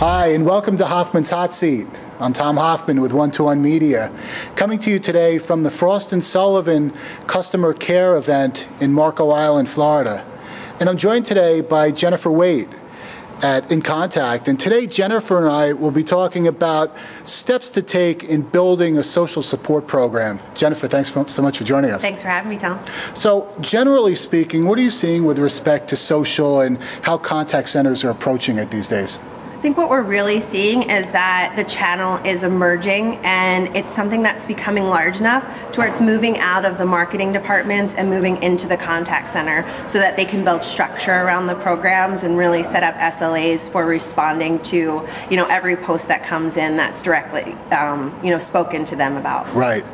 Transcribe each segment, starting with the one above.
Hi, and welcome to Hoffman's Hot Seat. I'm Tom Hoffman with 1-to-1 Media, coming to you today from the Frost & Sullivan Customer Care event in Marco Island, Florida. And I'm joined today by Jennifer Waite at inContact. And today, Jennifer and I will be talking about steps to take in building a social support program. Jennifer, thanks so much for joining us. Thanks for having me, Tom. So, generally speaking, what are you seeing with respect to social and how contact centers are approaching it these days? I think what we're really seeing is that the channel is emerging, and it's something that's becoming large enough to where it's moving out of the marketing departments and moving into the contact center so that they can build structure around the programs and really set up SLAs for responding to, every post that comes in that's directly, spoken to them about. Right.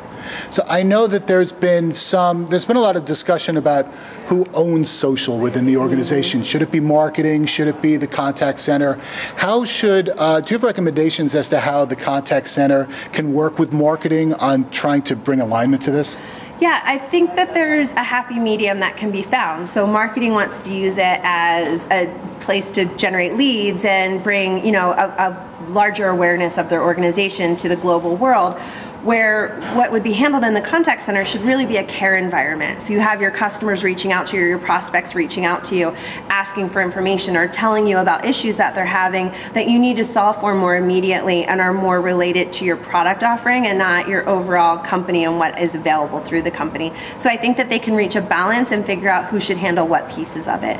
So I know that there's been a lot of discussion about who owns social within the organization. Should it be marketing? Should it be the contact center? Do you have recommendations as to how the contact center can work with marketing on trying to bring alignment to this? Yeah, I think that there's a happy medium that can be found. So marketing wants to use it as a place to generate leads and bring, a larger awareness of their organization to the global world, where what would be handled in the contact center should really be a care environment. So you have your customers reaching out to you, your prospects reaching out to you, asking for information or telling you about issues that they're having that you need to solve for more immediately and are more related to your product offering and not your overall company and what is available through the company. So I think that they can reach a balance and figure out who should handle what pieces of it.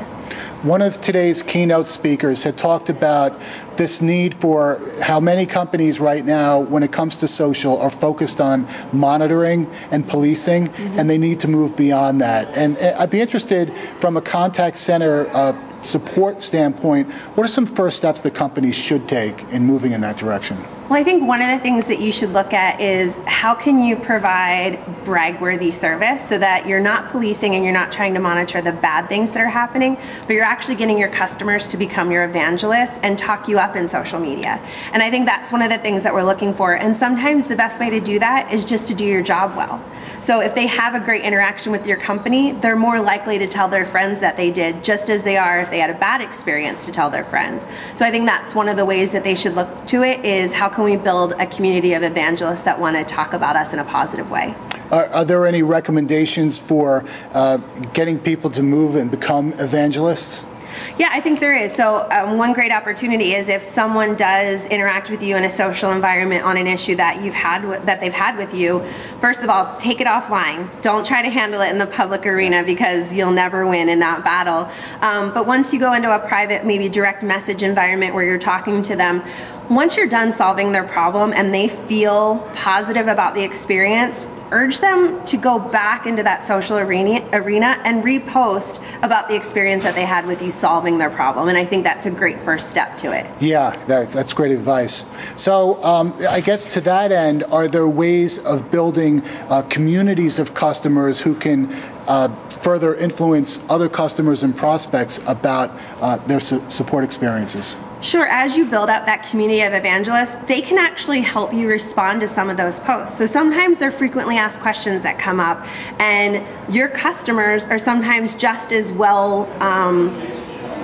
One of today's keynote speakers had talked about this need for how many companies right now, when it comes to social, are focused on monitoring and policing, and they need to move beyond that. And I'd be interested, from a contact center support standpoint, what are some first steps that companies should take in moving in that direction? Well, I think one of the things that you should look at is how can you provide bragworthy service so that you're not policing and you're not trying to monitor the bad things that are happening, but you're actually getting your customers to become your evangelists and talk you up in social media. And I think that's one of the things that we're looking for. And sometimes the best way to do that is just to do your job well. So if they have a great interaction with your company, they're more likely to tell their friends that they did, just as they are if they had a bad experience to tell their friends. So I think that's one of the ways that they should look to it, is how can we build a community of evangelists that want to talk about us in a positive way. Are there any recommendations for getting people to move and become evangelists? Yeah, I think there is. So one great opportunity is if someone does interact with you in a social environment on an issue that they've had with you, first of all, take it offline. Don't try to handle it in the public arena because you'll never win in that battle. But once you go into a private, maybe direct message environment where you're talking to them, once you're done solving their problem and they feel positive about the experience, urge them to go back into that social arena and repost about the experience that they had with you solving their problem. And I think that's a great first step to it. Yeah, that's great advice. So I guess to that end, are there ways of building communities of customers who can further influence other customers and prospects about their support experiences? Sure. As you build up that community of evangelists, they can actually help you respond to some of those posts. So sometimes they're frequently asked questions that come up, and your customers are sometimes just as well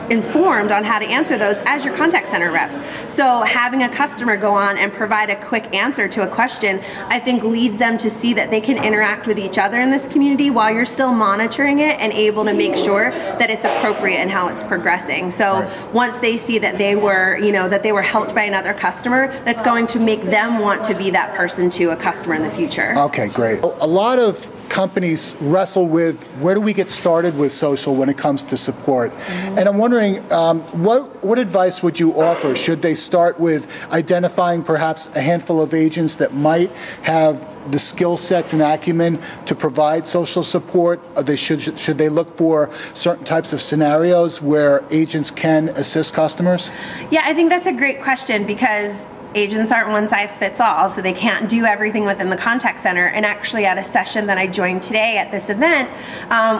informed on how to answer those as your contact center reps. So having a customer go on and provide a quick answer to a question, I think leads them to see that they can interact with each other in this community while you're still monitoring it and able to make sure that it's appropriate in how it's progressing. So once they see that they were, that they were helped by another customer, that's going to make them want to be that person to a customer in the future. Okay, great. A lot of companies wrestle with, where do we get started with social when it comes to support? And I'm wondering, what advice would you offer? Should they start with identifying perhaps a handful of agents that might have the skill sets and acumen to provide social support? Should they look for certain types of scenarios where agents can assist customers? Yeah, I think that's a great question, because agents aren't one size fits all, so they can't do everything within the contact center. And actually at a session that I joined today at this event,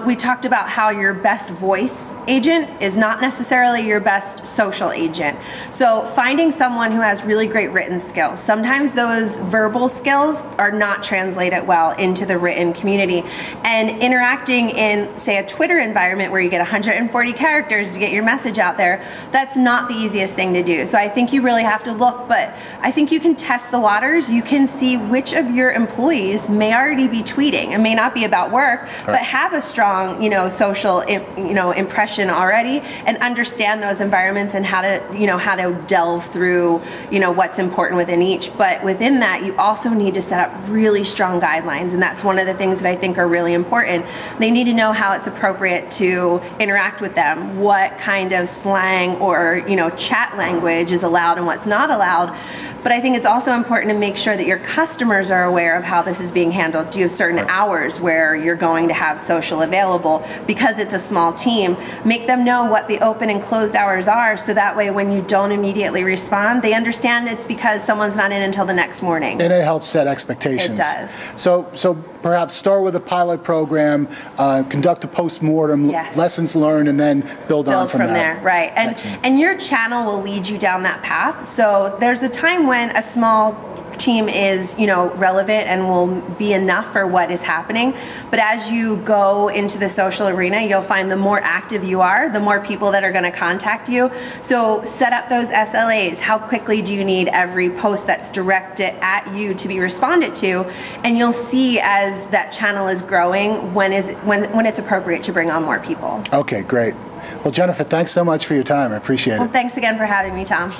we talked about how your best voice agent is not necessarily your best social agent. So finding someone who has really great written skills. Sometimes those verbal skills are not translated well into the written community. And interacting in, say, a Twitter environment where you get 140 characters to get your message out there, that's not the easiest thing to do. So I think you really have to look, but I think you can test the waters. You can see which of your employees may already be tweeting. It may not be about work, but have a strong, social, impression already, and understand those environments and how to delve through, what's important within each. But within that, you also need to set up really strong guidelines, and that's one of the things that I think are really important. They need to know how it's appropriate to interact with them, what kind of slang or chat language is allowed and what's not allowed. But I think it's also important to make sure that your customers are aware of how this is being handled. Do you have certain hours where you're going to have social available? Because it's a small team, make them know what the open and closed hours are, so that way when you don't immediately respond, they understand it's because someone's not in until the next morning. And it helps set expectations. It does. So perhaps start with a pilot program, conduct a post-mortem, lessons learned, and then build on from there. Right. And your channel will lead you down that path. So there's a time when a small team is relevant and will be enough for what is happening, but as you go into the social arena, you'll find the more active you are, the more people that are going to contact you. So set up those SLAs. How quickly do you need every post that's directed at you to be responded to? And you'll see as that channel is growing when it's appropriate to bring on more people. Okay, great. Well, Jennifer, thanks so much for your time. I appreciate it. Well, thanks again for having me, Tom.